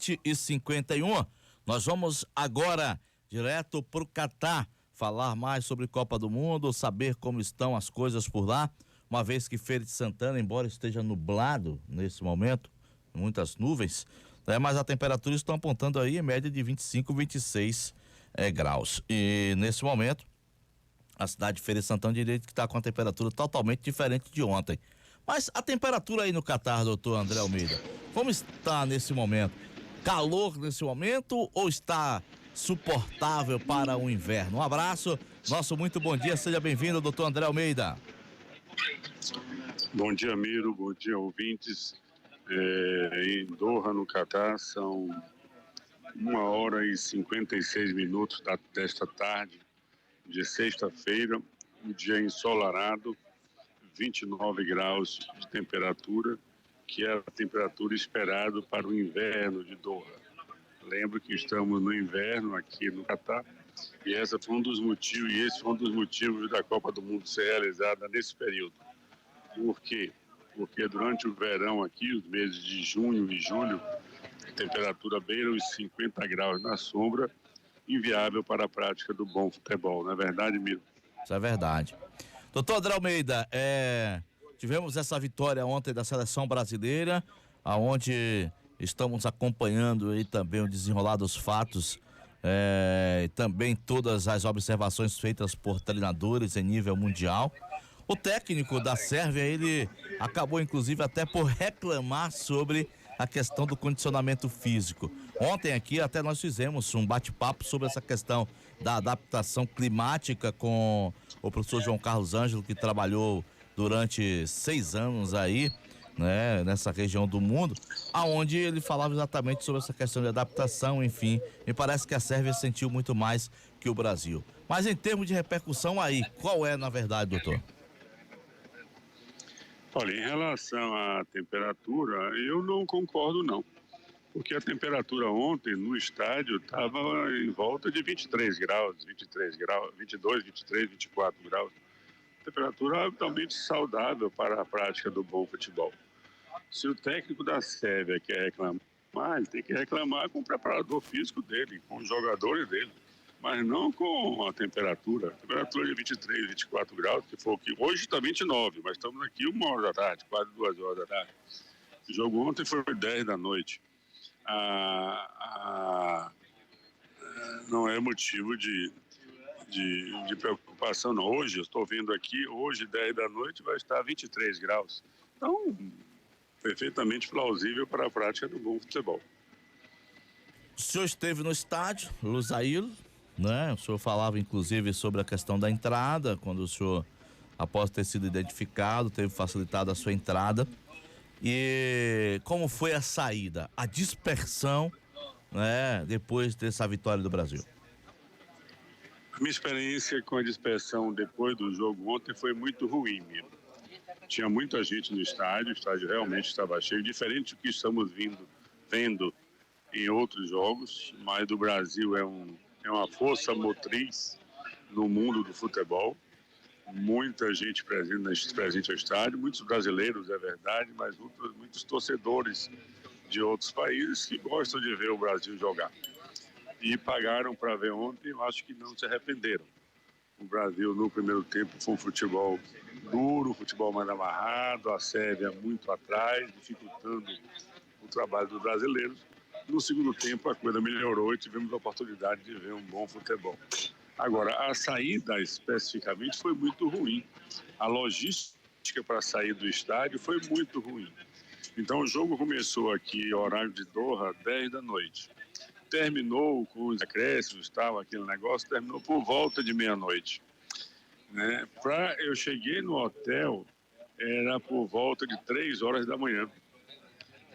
7h51. Nós vamos agora direto para o Catar falar mais sobre Copa do Mundo, saber como estão as coisas por lá, uma vez que Feira de Santana, embora esteja nublado nesse momento, muitas nuvens, mas a temperatura estão apontando aí em média de 25, 26 graus. E nesse momento, a cidade de Feira de Santana direito que está com a temperatura totalmente diferente de ontem. Mas a temperatura aí no Catar, doutor André Almeida, como está nesse momento? Calor nesse momento ou está suportável para o inverno? Um abraço, nosso muito bom dia, seja bem-vindo, doutor André Almeida. Bom dia, Miro, bom dia, ouvintes. Em Doha, no Catar, são 1h56 desta tarde de sexta-feira, um dia ensolarado, 29 graus de temperatura, que é a temperatura esperada para o inverno de Doha. Lembro que estamos no inverno aqui no Catar e esse foi um dos motivos da Copa do Mundo ser realizada nesse período. Por quê? Porque durante o verão aqui, os meses de junho e julho, a temperatura beira os 50 graus na sombra, inviável para a prática do bom futebol, não é verdade, Miro? Isso é verdade. Doutor André Almeida, tivemos essa vitória ontem da seleção brasileira, aonde estamos acompanhando aí também o desenrolar dos fatos, também todas as observações feitas por treinadores em nível mundial. O técnico da Sérvia, ele acabou inclusive até por reclamar sobre a questão do condicionamento físico. Ontem aqui até nós fizemos um bate-papo sobre essa questão da adaptação climática com o professor João Carlos Ângelo, que trabalhou durante 6 anos aí, né, nessa região do mundo, aonde ele falava exatamente sobre essa questão de adaptação, enfim, me parece que a Sérvia sentiu muito mais que o Brasil. Mas em termos de repercussão aí, qual é na verdade, doutor? Olha, em relação à temperatura, eu não concordo não, porque a temperatura ontem no estádio estava em volta de 23 graus, 22, 23, 24 graus. Temperatura altamente saudável para a prática do bom futebol. Se o técnico da Sérvia quer reclamar, ele tem que reclamar com o preparador físico dele, com os jogadores dele, mas não com a temperatura. A temperatura de 23, 24 graus, que foi o que hoje está 29, mas estamos aqui 1h da tarde, quase 2h da tarde. O jogo ontem foi 10 da noite. Não é motivo de preocupação, não. Hoje, eu estou vendo aqui, hoje, 10 da noite, vai estar 23 graus. Então, perfeitamente plausível para a prática do bom futebol. O senhor esteve no estádio, Lusail, né? O senhor falava inclusive sobre a questão da entrada, quando o senhor, após ter sido identificado, teve facilitado a sua entrada. E como foi a saída, a dispersão, né, depois dessa vitória do Brasil? A minha experiência com a dispersão depois do jogo ontem foi muito ruim mesmo. Tinha muita gente no estádio, o estádio realmente estava cheio, diferente do que estamos vendo em outros jogos, mas do Brasil é uma força motriz no mundo do futebol. Muita gente presente ao estádio, muitos brasileiros, é verdade, mas muitos torcedores de outros países que gostam de ver o Brasil jogar. E pagaram para ver ontem, eu acho que não se arrependeram. O Brasil no primeiro tempo foi um futebol duro, futebol mais amarrado, a Sérvia muito atrás, dificultando o trabalho dos brasileiros. No segundo tempo a coisa melhorou e tivemos a oportunidade de ver um bom futebol. Agora, a saída especificamente foi muito ruim. A logística para sair do estádio foi muito ruim. Então o jogo começou aqui, horário de Doha, 10 da noite. Terminou com os acréscimos, aquele negócio, terminou por volta de meia-noite. Né? Eu cheguei no hotel, era por volta de 3 horas da manhã.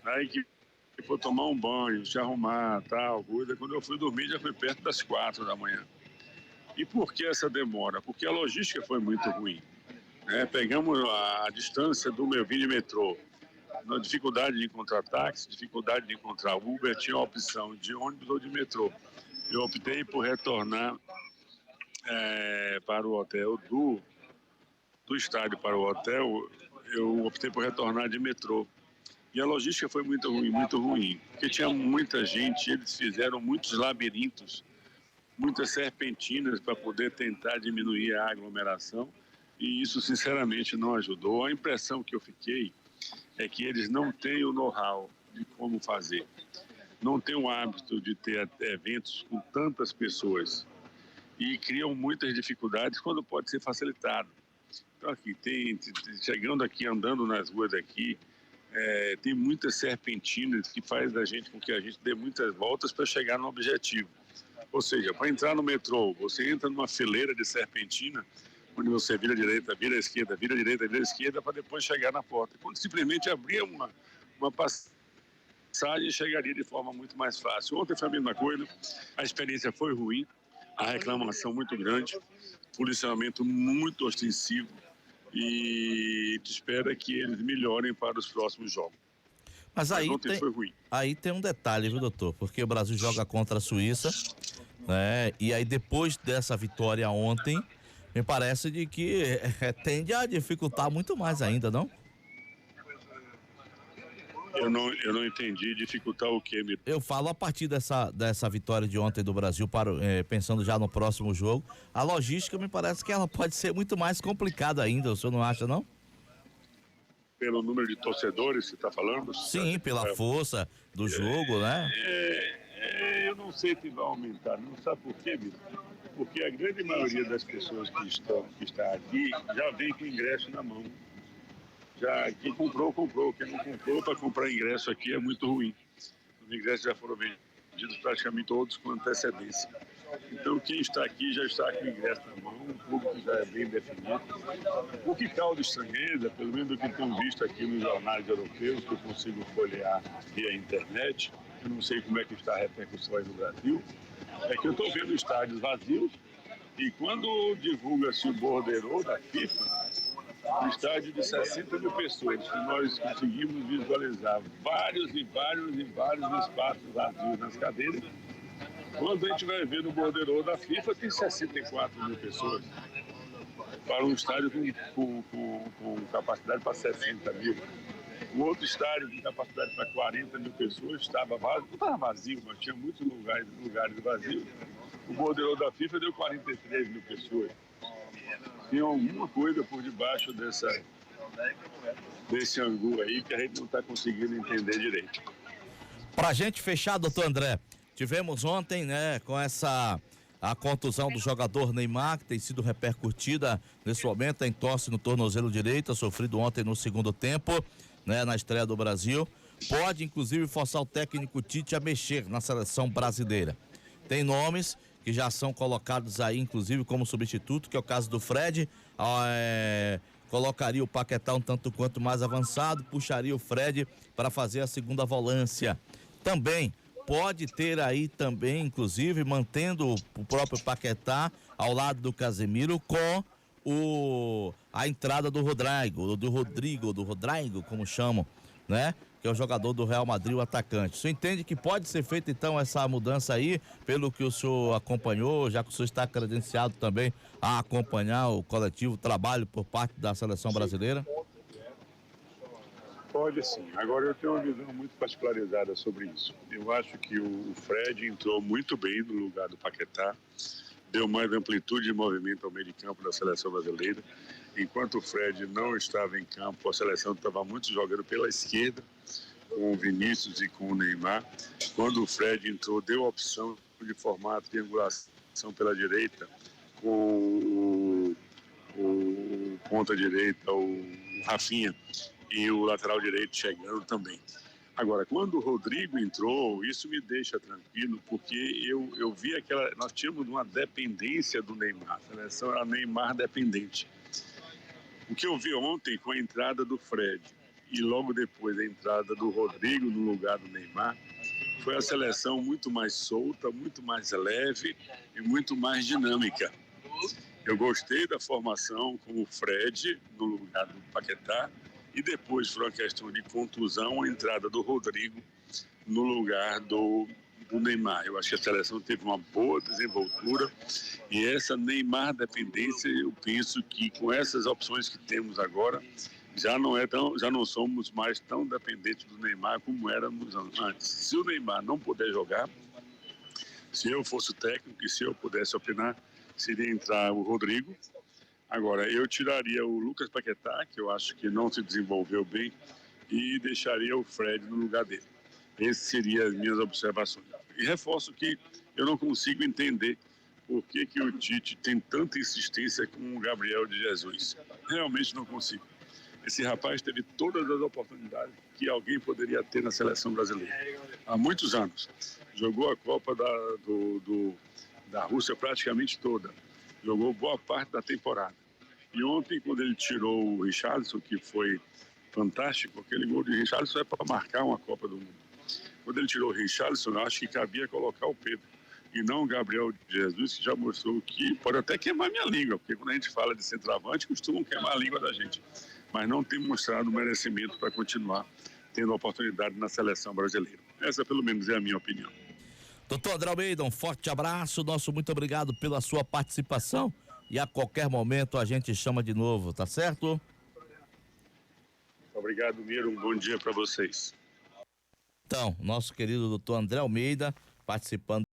Aí que foi tomar um banho, se arrumar, coisa. Quando eu fui dormir já foi perto das 4 da manhã. E por que essa demora? Porque a logística foi muito ruim. Né? Pegamos a distância do meu vinho de metrô, na dificuldade de encontrar táxi, dificuldade de encontrar Uber, tinha a opção de ônibus ou de metrô. Eu optei por retornar para o hotel do estádio para o hotel, eu optei por retornar de metrô. E a logística foi muito ruim, porque tinha muita gente, eles fizeram muitos labirintos, muitas serpentinas para poder tentar diminuir a aglomeração, e isso sinceramente não ajudou. A impressão que eu fiquei é que eles não têm o know-how de como fazer, não têm o hábito de ter eventos com tantas pessoas e criam muitas dificuldades quando pode ser facilitado. Então aqui chegando aqui, andando nas ruas aqui, tem muitas serpentinas que faz da gente com que a gente dê muitas voltas para chegar no objetivo. Ou seja, para entrar no metrô, você entra numa fileira de serpentina, onde você vira à direita, vira à esquerda, vira à direita, vira à esquerda, para depois chegar na porta. Quando simplesmente abrir uma passagem, chegaria de forma muito mais fácil. Ontem foi a mesma coisa, a experiência foi ruim, a reclamação muito grande, policiamento muito ostensivo, e te espera que eles melhorem para os próximos jogos. Mas ontem foi ruim. Aí tem um detalhe, viu, doutor? Porque o Brasil joga contra a Suíça, né? E aí depois dessa vitória ontem, me parece de que tende a dificultar muito mais ainda, não? Eu não entendi. Dificultar o quê? Eu falo a partir dessa vitória de ontem do Brasil, pensando já no próximo jogo, a logística me parece que ela pode ser muito mais complicada ainda, o senhor não acha, não? Pelo número de torcedores, você está falando? Sim, pela força do jogo, né? Eu não sei se vai aumentar, não sabe por quê, Vitor? Porque a grande maioria das pessoas que está aqui já vem com ingresso na mão. Já quem comprou, quem não comprou, para comprar ingresso aqui é muito ruim. Os ingressos já foram vendidos praticamente todos com antecedência. Então quem está aqui já está com o ingresso na mão, o público já é bem definido. O que causa estranheza, pelo menos o que tenho visto aqui nos jornais europeus, que eu consigo folhear via internet, eu não sei como é que está a repercussão aí no Brasil, é que eu estou vendo estádios vazios e quando divulga-se o borderô da FIFA, um estádio de 60 mil pessoas, que nós conseguimos visualizar vários espaços vazios nas cadeiras. Quando a gente vai ver no borderô da FIFA, tem 64 mil pessoas. Para um estádio com capacidade para 60 mil. O outro estádio com capacidade para 40 mil pessoas estava vazio, não estava vazio, mas tinha muitos lugares vazios. O borderô da FIFA deu 43 mil pessoas. Tem alguma coisa por debaixo desse angu aí que a gente não está conseguindo entender direito. Pra gente fechar, doutor André, tivemos ontem, né, com a contusão do jogador Neymar, que tem sido repercutida nesse momento, em entorse no tornozelo direito, sofrido ontem no segundo tempo, né, na estreia do Brasil. Pode, inclusive, forçar o técnico Tite a mexer na seleção brasileira. Tem nomes que já são colocados aí, inclusive, como substituto, que é o caso do Fred. Colocaria o Paquetá um tanto quanto mais avançado, puxaria o Fred para fazer a segunda volância. Também pode ter aí também, inclusive, mantendo o próprio Paquetá ao lado do Casemiro com a entrada do Rodrigo, como chamam, né? Que é o jogador do Real Madrid, o atacante. O senhor entende que pode ser feita, então, essa mudança aí, pelo que o senhor acompanhou, já que o senhor está credenciado também a acompanhar o coletivo, o trabalho por parte da seleção brasileira? Pode sim. Agora eu tenho uma visão muito particularizada sobre isso. Eu acho que o Fred entrou muito bem no lugar do Paquetá, deu mais amplitude de movimento ao meio de campo da seleção brasileira. Enquanto o Fred não estava em campo, a seleção estava muito jogando pela esquerda, com o Vinícius e com o Neymar. Quando o Fred entrou, deu a opção de formar a triangulação pela direita, com o ponta direita, o Rafinha, e o lateral direito chegando também. Agora, quando o Rodrigo entrou, isso me deixa tranquilo, porque eu vi nós tínhamos uma dependência do Neymar, a seleção era Neymar dependente. O que eu vi ontem com a entrada do Fred e logo depois a entrada do Rodrigo no lugar do Neymar, foi a seleção muito mais solta, muito mais leve e muito mais dinâmica. Eu gostei da formação com o Fred no lugar do Paquetá e depois foi uma questão de contusão, a entrada do Rodrigo no lugar do Neymar. Eu acho que a seleção teve uma boa desenvoltura e essa Neymar dependência, eu penso que com essas opções que temos agora, já não somos mais tão dependentes do Neymar como éramos antes. Se o Neymar não puder jogar, se eu fosse o técnico e se eu pudesse opinar, seria entrar o Rodrigo. Agora, eu tiraria o Lucas Paquetá, que eu acho que não se desenvolveu bem, e deixaria o Fred no lugar dele. Essas seriam as minhas observações. E reforço que eu não consigo entender por que o Tite tem tanta insistência com o Gabriel de Jesus. Realmente não consigo. Esse rapaz teve todas as oportunidades que alguém poderia ter na seleção brasileira. Há muitos anos. Jogou a Copa da Rússia praticamente toda. Jogou boa parte da temporada. E ontem, quando ele tirou o Richarlison, que foi fantástico, aquele gol de Richarlison é para marcar uma Copa do Mundo. Quando ele tirou o Richarlison, eu acho que cabia colocar o Pedro. E não o Gabriel Jesus, que já mostrou que pode até queimar minha língua, porque quando a gente fala de centroavante, costumam queimar a língua da gente. Mas não tem mostrado merecimento para continuar tendo oportunidade na seleção brasileira. Essa, pelo menos, é a minha opinião. Doutor André Almeida, um forte abraço, nosso muito obrigado pela sua participação e a qualquer momento a gente chama de novo, tá certo? Obrigado, Miro, um bom dia para vocês. Então, nosso querido doutor André Almeida participando